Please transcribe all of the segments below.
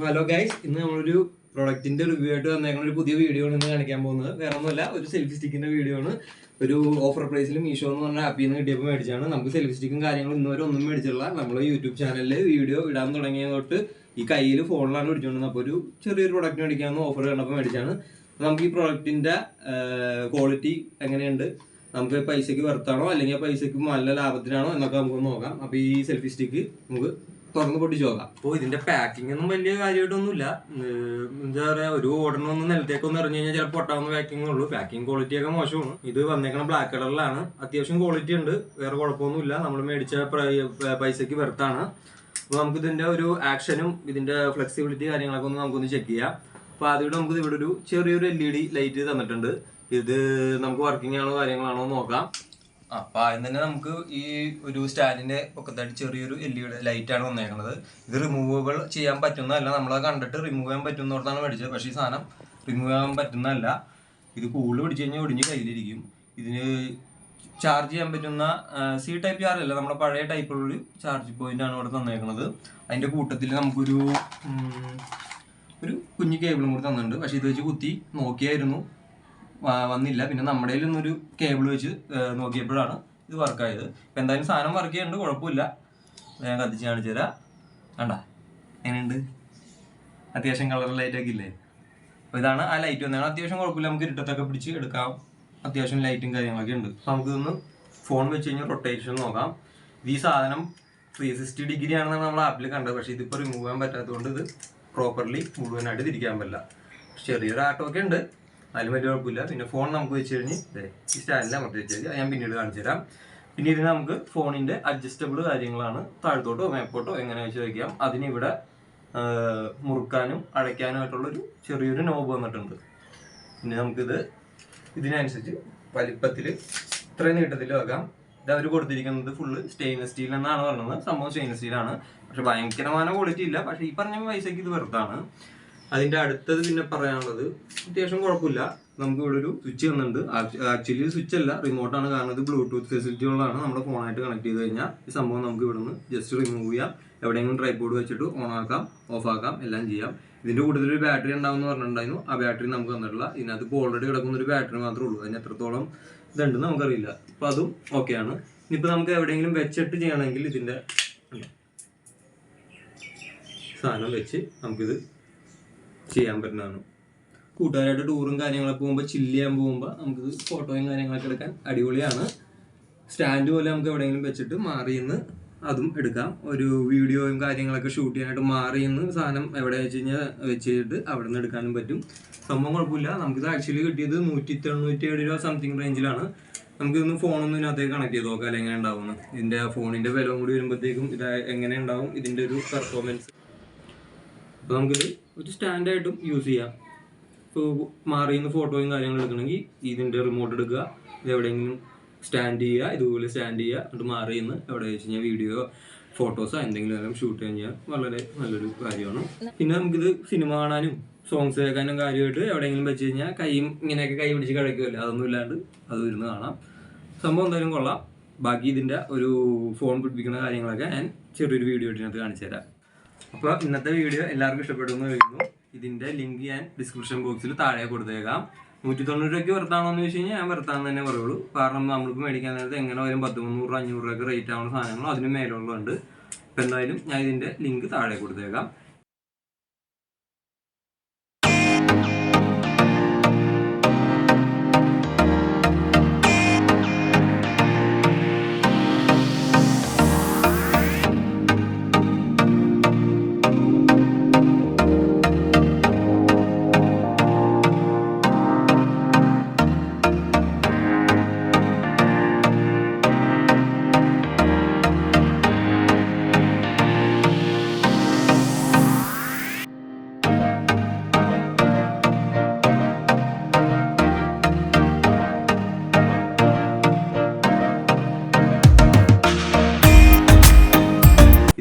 Hello guys, ഇന്ന് നമ്മളൊരു പ്രൊഡക്റ്റിന്റെ review ആയിട്ട് വന്നേക്കുന്ന ഒരു പുതിയ വീഡിയോ ആണ് ഇന്ന് കാണിക്കാൻ പോകുന്നത്. വേറെ ഒന്നുമല്ല, ഒരു സെൽഫി സ്റ്റിക്കിന്റെ വീഡിയോ ആണ്. ഒരു ഓഫർ പ്രൈസിൽ മീഷോ എന്ന് പറഞ്ഞ ആപ്പിൽ നിന്ന് കിട്ടിയപ്പോൾ മേടിച്ചാണ്. നമുക്ക് സെൽഫി സ്റ്റിക്കും കാര്യങ്ങളും ഇന്നുവരെ ഒന്നും മേടിച്ചില്ല. നമ്മൾ യൂട്യൂബ് ചാനലിൽ വീഡിയോ ഇടാൻ തുടങ്ങിയ തൊട്ട് ഈ കയ്യിൽ ഫോണിലാണ് പിടിച്ചുകൊണ്ടിരുന്നത്. അപ്പോൾ ഒരു ചെറിയൊരു പ്രൊഡക്റ്റ് മേടിക്കാമെന്ന് ഓഫർ കണ്ടപ്പോൾ മേടിച്ചാണ്. നമുക്ക് ഈ പ്രൊഡക്റ്റിന്റെ ക്വാളിറ്റി എങ്ങനെയുണ്ട്, നമുക്ക് പൈസക്ക് വെർത്താണോ അല്ലെങ്കിൽ പൈസക്ക് നല്ല ലാഭത്തിനാണോ എന്നൊക്കെ നമുക്ക് നോക്കാം. അപ്പോൾ ഈ സെൽഫി സ്റ്റിക്ക് നമുക്ക് തുറന്ന് പൊട്ടിച്ച് നോക്കാം. അപ്പോൾ ഇതിന്റെ പാക്കിംഗ് ഒന്നും വലിയ കാര്യമായിട്ടൊന്നുമില്ല. എന്താ പറയാ, ഒരു ഓർഡറിനൊന്നും നിലത്തേക്കൊന്നും ഇറങ്ങി കഴിഞ്ഞാൽ ചിലപ്പോൾ പൊട്ടാവുന്ന പാക്കിംഗ് ഉള്ളൂ. പാക്കിംഗ് ക്വാളിറ്റി ഒക്കെ മോശമാണ്. ഇത് വന്നേക്കണ ബ്ലാക്ക് കളറിലാണ്. അത്യാവശ്യം ക്വാളിറ്റി ഉണ്ട്, വേറെ കുഴപ്പമൊന്നുമില്ല. നമ്മൾ മേടിച്ച പൈസക്ക് വെർത്താണ്. അപ്പോൾ നമുക്ക് ഇതിന്റെ ഒരു ആക്ഷനും ഇതിന്റെ ഫ്ലെക്സിബിലിറ്റി കാര്യങ്ങളൊക്കെ ഒന്ന് നമുക്കൊന്ന് ചെക്ക് ചെയ്യാം. അപ്പോൾ ആദ്യം നമുക്ക് ഇവിടെ ഒരു ചെറിയൊരു LED ലൈറ്റ് തന്നിട്ടുണ്ട്. ഇത് നമുക്ക് വർക്കിംഗ് ആണോ കാര്യങ്ങളാണോ നോക്കാം. അപ്പൊ ആദ്യം തന്നെ നമുക്ക് ഈ ഒരു സ്റ്റാൻഡിന്റെ പൊക്കത്തായിട്ട് ചെറിയൊരു LED ലൈറ്റാണ് വന്നേക്കുന്നത്. ഇത് റിമൂവബിൾ ചെയ്യാൻ പറ്റുന്നതല്ല. നമ്മളത് കണ്ടിട്ട് റിമൂവ് ചെയ്യാൻ പറ്റുന്നോർത്താണ് മേടിച്ചത്. പക്ഷേ ഈ സാധനം റിമൂവ് ചെയ്യാൻ പറ്റുന്നതല്ല. ഇത് കൂടുതൽ പിടിച്ചു കഴിഞ്ഞാൽ ഒടിഞ്ഞ് കയ്യിലിരിക്കും. ഇതിന് ചാർജ് ചെയ്യാൻ പറ്റുന്ന C ടൈപ്പ് ചാർജ് അല്ല, നമ്മുടെ പഴയ ടൈപ്പുള്ള ചാർജ് പോയിന്റ് ആണ് ഇവിടെ തന്നേക്കുന്നത്. അതിന്റെ കൂട്ടത്തിൽ നമുക്കൊരു കുഞ്ഞു കേബിളും കൂടി തന്നിട്ടുണ്ട്. പക്ഷെ ഇത് വെച്ച് കുത്തി നോക്കിയായിരുന്നു, വന്നില്ല. പിന്നെ നമ്മുടെ നിന്നൊരു കേബിൾ വെച്ച് നോക്കിയപ്പോഴാണ് ഇത് വർക്കായത്. ഇപ്പം എന്തായാലും സാധനം വർക്ക് ചെയ്യുന്നുണ്ട്, കുഴപ്പമില്ല. ഞാൻ കത്തിച്ച് കാണിച്ചു തരാം. വേണ്ട എങ്ങനെയുണ്ട്, അത്യാവശ്യം കളർ ലൈറ്റൊക്കെ ഇല്ലേ. അപ്പോൾ ഇതാണ് ആ ലൈറ്റ് വന്നതാണ്. അത്യാവശ്യം കുഴപ്പമില്ല, നമുക്ക് ഇരുട്ടത്തൊക്കെ പിടിച്ച് എടുക്കാം. അത്യാവശ്യം ലൈറ്റും കാര്യങ്ങളൊക്കെ ഉണ്ട്. അപ്പോൾ നമുക്കിതൊന്ന് ഫോൺ വെച്ച് കഴിഞ്ഞാൽ റൊട്ടേഷൻ നോക്കാം. ഈ സാധനം 360 ഡിഗ്രി ആണെന്നാണ് നമ്മൾ ആപ്പിൽ കണ്ടത്. പക്ഷേ ഇതിപ്പോൾ റിമൂവ് ചെയ്യാൻ പറ്റാത്തതുകൊണ്ട് ഇത് പ്രോപ്പർലി മുഴുവനായിട്ട് തിരിക്കാൻ പറ്റില്ല. ചെറിയൊരു ആട്ടമൊക്കെ ഉണ്ട്, അതിലും വലിയ കുഴപ്പമില്ല. പിന്നെ ഫോൺ നമുക്ക് വെച്ച് കഴിഞ്ഞ് ഈ സ്റ്റാൻഡിൽ അമർത്തി വെച്ച് കഴിഞ്ഞാൽ ഞാൻ പിന്നീട് കാണിച്ചു തരാം. പിന്നെ ഇതിന് നമുക്ക് ഫോണിന്റെ അഡ്ജസ്റ്റബിൾ കാര്യങ്ങളാണ്. താഴത്തോട്ടോ മേപ്പോട്ടോ എങ്ങനെ വെച്ച് വയ്ക്കാം. അതിനിവിടെ മുറുക്കാനും അടയ്ക്കാനുമായിട്ടുള്ളൊരു ചെറിയൊരു നോബ് വന്നിട്ടുണ്ട്. പിന്നെ നമുക്കിത് ഇതിനനുസരിച്ച് വലിപ്പത്തിൽ ഇത്രയും നീട്ടത്തിൽ വെക്കാം. ഇത് അവർ കൊടുത്തിരിക്കുന്നത് ഫുള്ള് സ്റ്റെയിൻലെസ് സ്റ്റീൽ എന്നാണ് പറയുന്നത്. സംഭവം സ്റ്റെയിൻലെസ് സ്റ്റീലാണ്. പക്ഷെ ഭയങ്കരമായ ക്വാളിറ്റി ഇല്ല. പക്ഷെ ഈ പറഞ്ഞ പൈസക്ക് ഇത് വെറുതാണ്. അതിന്റെ അടുത്തത് പിന്നെ പറയാനുള്ളത് അത്യാവശ്യം കുഴപ്പമില്ല. നമുക്ക് ഇവിടെ ഒരു സ്വിച്ച് വന്നിട്ടുണ്ട്. ആക്ച്വലി സ്വിച്ച് അല്ല, റിമോട്ടാണ്. കാരണം ഇത് ബ്ലൂടൂത്ത് ഫെസിലിറ്റി ഉള്ളതാണ്. നമ്മുടെ ഫോണായിട്ട് കണക്ട് ചെയ്ത് കഴിഞ്ഞാൽ ഈ സംഭവം നമുക്ക് ഇവിടെ നിന്ന് ജസ്റ്റ് റിമൂവ് ചെയ്യാം. എവിടെയെങ്കിലും ട്രൈപോഡ് വെച്ചിട്ട് ഓൺ ആക്കാം, ഓഫ് ആക്കാം, എല്ലാം ചെയ്യാം. ഇതിന്റെ കൂടുതൽ ഒരു ബാറ്ററി ഉണ്ടാവുമെന്ന് പറഞ്ഞിട്ടുണ്ടായിരുന്നു. ആ ബാറ്ററി നമുക്ക് തന്നിട്ടില്ല. ഇതിനകത്ത് ഇപ്പോൾ ഓൾറെഡി കിടക്കുന്ന ഒരു ബാറ്ററി മാത്രമേ ഉള്ളൂ. അതിന് എത്രത്തോളം ഇതുണ്ടെന്ന് നമുക്കറിയില്ല. അപ്പോൾ അതും ഓക്കെയാണ്. ഇനിയിപ്പോൾ നമുക്ക് എവിടെയെങ്കിലും വെച്ചിട്ട് ചെയ്യണമെങ്കിൽ ഇതിന്റെ സാധനം വെച്ച് നമുക്കിത് ചെയ്യാൻ പറ്റുന്നതാണ്. കൂട്ടുകാരായിട്ട് ടൂറും കാര്യങ്ങളൊക്കെ പോകുമ്പോൾ ചില്ല് ചെയ്യാൻ പോകുമ്പോൾ നമുക്കിത് ഫോട്ടോയും കാര്യങ്ങളൊക്കെ എടുക്കാൻ അടിപൊളിയാണ്. സ്റ്റാൻഡ് പോലെ നമുക്ക് എവിടെയെങ്കിലും വെച്ചിട്ട് മാറിയെന്ന് അതും എടുക്കാം. ഒരു വീഡിയോയും കാര്യങ്ങളൊക്കെ ഷൂട്ട് ചെയ്യാനായിട്ട് മാറിയെന്ന് സാധനം എവിടെ വെച്ച് കഴിഞ്ഞാൽ വെച്ചിട്ട് അവിടെ നിന്ന് എടുക്കാനും പറ്റും. സംഭവം കുഴപ്പമില്ല. നമുക്കിത് ആക്ച്വലി കിട്ടിയത് 197 രൂപ സംതിങ് റേഞ്ചിലാണ്. നമുക്കിതൊന്ന് ഫോണൊന്നും ഇതിനകത്തേക്ക് കണക്ട് ചെയ്ത് നോക്കാം എങ്ങനെ ഉണ്ടാവുമെന്ന്. ഇതിൻ്റെ ഫോണിൻ്റെ വില കൂടി വരുമ്പോഴത്തേക്കും ഇത് എങ്ങനെ ഉണ്ടാവും ഇതിൻ്റെ ഒരു പെർഫോമൻസ്. അപ്പോൾ നമുക്കിത് ഒരു സ്റ്റാൻഡായിട്ടും യൂസ് ചെയ്യാം. ഇപ്പോൾ മാറിയുന്ന ഫോട്ടോയും കാര്യങ്ങളും എടുക്കണമെങ്കിൽ ഇതിൻ്റെ റിമോട്ട് എടുക്കുക, ഇത് എവിടെയെങ്കിലും സ്റ്റാൻഡ് ചെയ്യുക, ഇതുപോലെ സ്റ്റാൻഡ് ചെയ്യുക, എന്നിട്ട് മാറിയെന്ന് എവിടെ വെച്ച് കഴിഞ്ഞാൽ വീഡിയോ ഫോട്ടോസോ എന്തെങ്കിലും ഷൂട്ട് കഴിഞ്ഞാൽ വളരെ നല്ലൊരു കാര്യമാണ്. പിന്നെ നമുക്കിത് സിനിമ കാണാനും സോങ്സ് കേൾക്കാനും കാര്യമായിട്ട് എവിടെയെങ്കിലും വെച്ച് കഴിഞ്ഞാൽ കൈയും ഇങ്ങനെയൊക്കെ കൈ പിടിച്ച് കഴിക്കുമല്ലോ, അതൊന്നും ഇല്ലാണ്ട് അത് ഇരുന്ന് കാണാം. സംഭവം എന്തായാലും കൊള്ളാം. ബാക്കി ഇതിൻ്റെ ഒരു ഫോൺ പിടിപ്പിക്കുന്ന കാര്യങ്ങളൊക്കെ ഞാൻ ചെറിയൊരു വീഡിയോ ഇതിനകത്ത് കാണിച്ചു തരാം. അപ്പോൾ ഇന്നത്തെ വീഡിയോ എല്ലാവർക്കും ഇഷ്ടപ്പെടുമെന്ന് കരുതുന്നു. ഇതിൻ്റെ ലിങ്ക് ഞാൻ ഡിസ്ക്രിപ്ഷൻ ബോക്സിൽ താഴെ കൊടുത്തേക്കാം. 190 രൂപയ്ക്ക് വെറുതാണോ എന്ന് ചോദിച്ചു കഴിഞ്ഞാൽ ഞാൻ വെറുതാണെന്ന് തന്നെ പറയുള്ളൂ. കാരണം നമ്മൾക്ക് മേടിക്കാൻ നേരത്തെ എങ്ങനെ വരും 100-300-500 രൂപയ്ക്ക് റേറ്റ് ആവുന്ന സാധനങ്ങളും അതിന് മേലുള്ളതുണ്ട്. അപ്പോൾ എന്തായാലും ഞാൻ ഇതിൻ്റെ ലിങ്ക് താഴെ കൊടുത്തേക്കാം.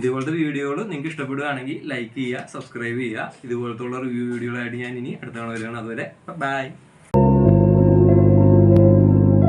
ഇതുപോലത്തെ വീഡിയോകൾ നിങ്ങൾക്ക് ഇഷ്ടപ്പെടുകയാണെങ്കിൽ ലൈക്ക് ചെയ്യുക, സബ്സ്ക്രൈബ് ചെയ്യുക. ഇതുപോലത്തെ റിവ്യൂ വീഡിയോകളായിട്ട് ഞാൻ ഇനി അടുത്ത തവണ വരികയാണ്. അതുവരെ ബൈ.